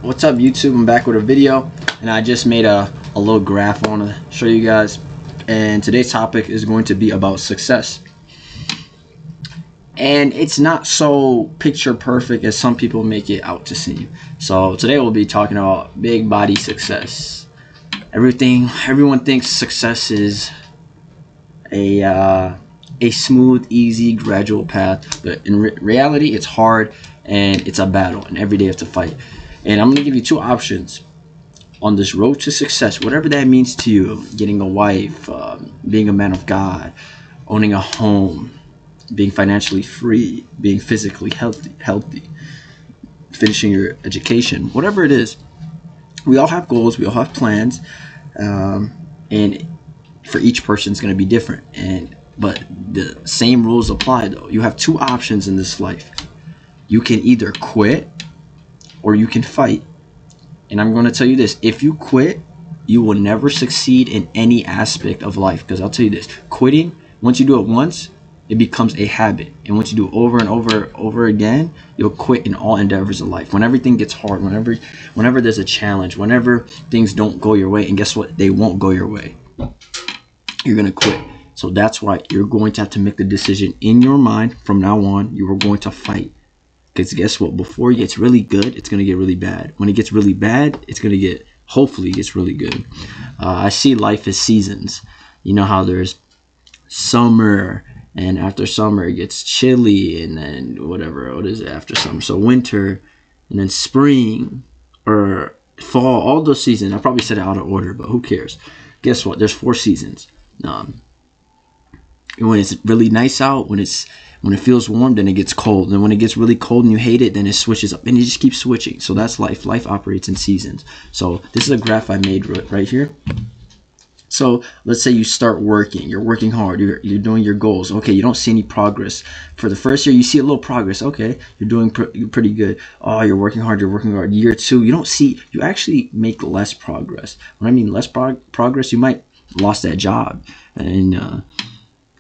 What's up, YouTube? I'm back with a video, and I just made a little graph I want to show you guys. And today's topic is going to be about success. And it's not so picture perfect as some people make it out to seem. So today we'll be talking about big body success. Everyone thinks success is a smooth, easy, gradual path, but in reality it's hard and it's a battle, and every day you have to fight. And I'm going to give you two options on this road to success, whatever that means to you: getting a wife, being a man of God, owning a home, being financially free, being physically healthy, finishing your education, whatever it is. We all have goals, we all have plans, and for each person it's going to be different. But the same rules apply though. You have two options in this life. You can either quit or you can fight. And I'm going to tell you this: if you quit, you will never succeed in any aspect of life. Because I'll tell you this: quitting, once you do it once, it becomes a habit, and once you do it over and over again, you'll quit in all endeavors of life. When everything gets hard, whenever there's a challenge, whenever things don't go your way, and guess what, they won't go your way, you're going to quit. So that's why you're going to have to make the decision in your mind from now on. You are going to fight. Because guess what? Before it gets really good, it's going to get really bad. When it gets really bad, it's going to get, hopefully, it gets really good. I see life as seasons. You know how there's summer, and after summer it gets chilly, and then what is it after summer? So winter, and then spring, or fall, all those seasons. I probably said it out of order, but who cares? Guess what? There's 4 seasons. When it's really nice out, when it feels warm, then it gets cold. And when it gets really cold and you hate it, then it switches up, and you just keep switching. So that's life. Life operates in seasons. So this is a graph I made right here. So let's say you start working. You're working hard. You're doing your goals. Okay, you don't see any progress. For the first year, you see a little progress. Okay, you're doing pretty good. Oh, you're working hard. You're working hard. Year 2, you actually make less progress. When I mean less progress, you might lost that job, and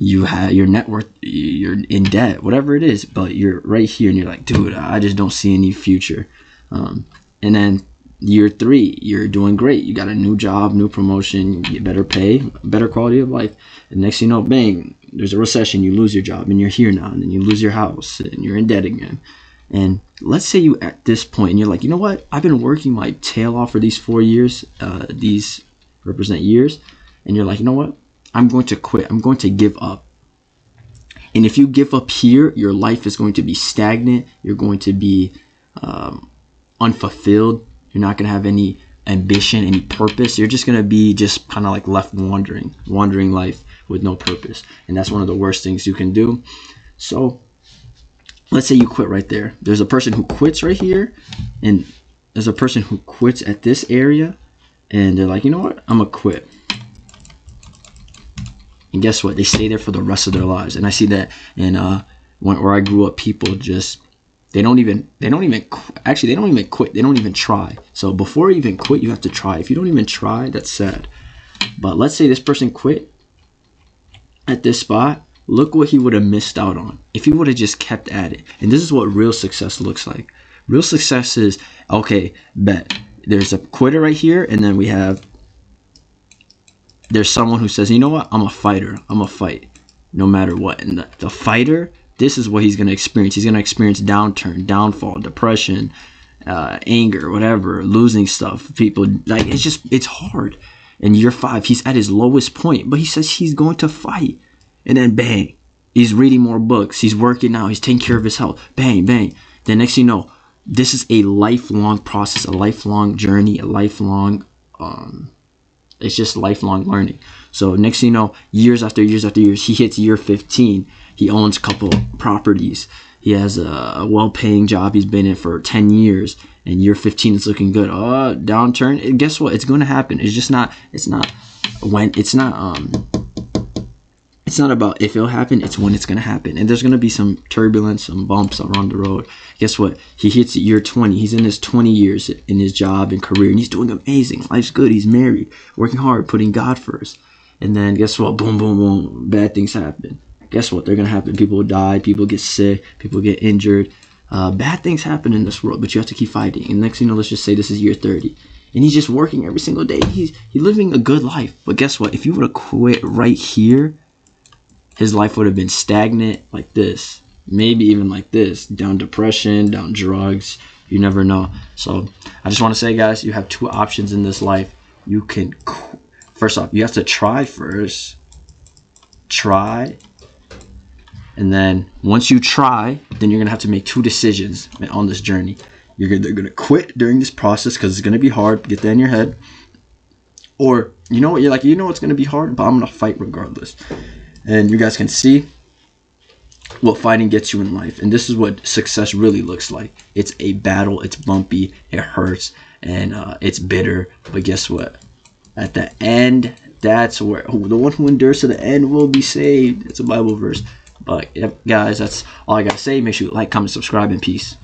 you have your net worth, you're in debt, whatever it is, but you're right here and you're like, dude, I just don't see any future. And then year 3, you're doing great. You got a new job, new promotion, you get better pay, better quality of life. And next thing you know, bang, there's a recession, you lose your job, and you're here now, and then you lose your house, and you're in debt again. And let's say you at this point, and you're like, you know what? I've been working my tail off for these 4 years. These represent years. And you're like, you know what? I'm going to quit. I'm going to give up. And if you give up here, your life is going to be stagnant. You're going to be unfulfilled. You're not going to have any ambition, any purpose. You're just going to be just kind of like left wandering life with no purpose. And that's one of the worst things you can do. So let's say you quit right there. There's a person who quits right here, and there's a person who quits at this area, and they're like, you know what? I'm going to quit. And guess what? They stay there for the rest of their lives. And I see that in where I grew up, people just they don't even quit. They don't even try. So before you even quit, you have to try. If you don't even try, that's sad. But let's say this person quit at this spot. Look what he would have missed out on if he would have just kept at it. And this is what real success looks like. Real success is, okay, bet there's a quitter right here, and then there's someone who says, you know what, I'm a fighter. I'm a fight no matter what. And the fighter, this is what he's going to experience. He's going to experience downturn, downfall, depression, anger, whatever, losing stuff. People, like, it's hard. In year 5, he's at his lowest point, but he says he's going to fight. And then bang, he's reading more books. He's working out. He's taking care of his health. Bang, bang. Then next thing you know, this is a lifelong process, a lifelong journey, a lifelong it's just lifelong learning. So next thing you know, years after years after years, he hits year 15. He owns a couple properties. He has a well-paying job he's been in for 10 years. And year 15 is looking good. Downturn. And guess what? It's going to happen. It's not about if it'll happen. It's when it's going to happen. And there's going to be some turbulence, some bumps around the road. Guess what? He hits year 20. He's in his 20 years in his job and career, and he's doing amazing. Life's good. He's married, working hard, putting God first. And then guess what? Boom, boom, boom. Bad things happen. Guess what? They're going to happen. People die. People get sick. People get injured. Bad things happen in this world, but you have to keep fighting. And next thing you know, let's just say this is year 30. And he's just working every single day. He's living a good life. But guess what? If you would have quit right here, his life would have been stagnant like this. Maybe even like this. Down depression, down drugs. You never know. So I just want to say, guys, you have two options in this life. You can, first off, you have to try first. Try. And then once you try, then you're going to have to make two decisions on this journey. You're either going to quit during this process because it's going to be hard. Get that in your head. Or, you know what? You're like, you know it's going to be hard, but I'm going to fight regardless. And you guys can see what fighting gets you in life. And this is what success really looks like. It's a battle. It's bumpy. It hurts. And it's bitter. But guess what? At the end, that's where the one who endures to the end will be saved. It's a Bible verse. But, yep, guys, that's all I got to say. Make sure you like, comment, subscribe, and peace.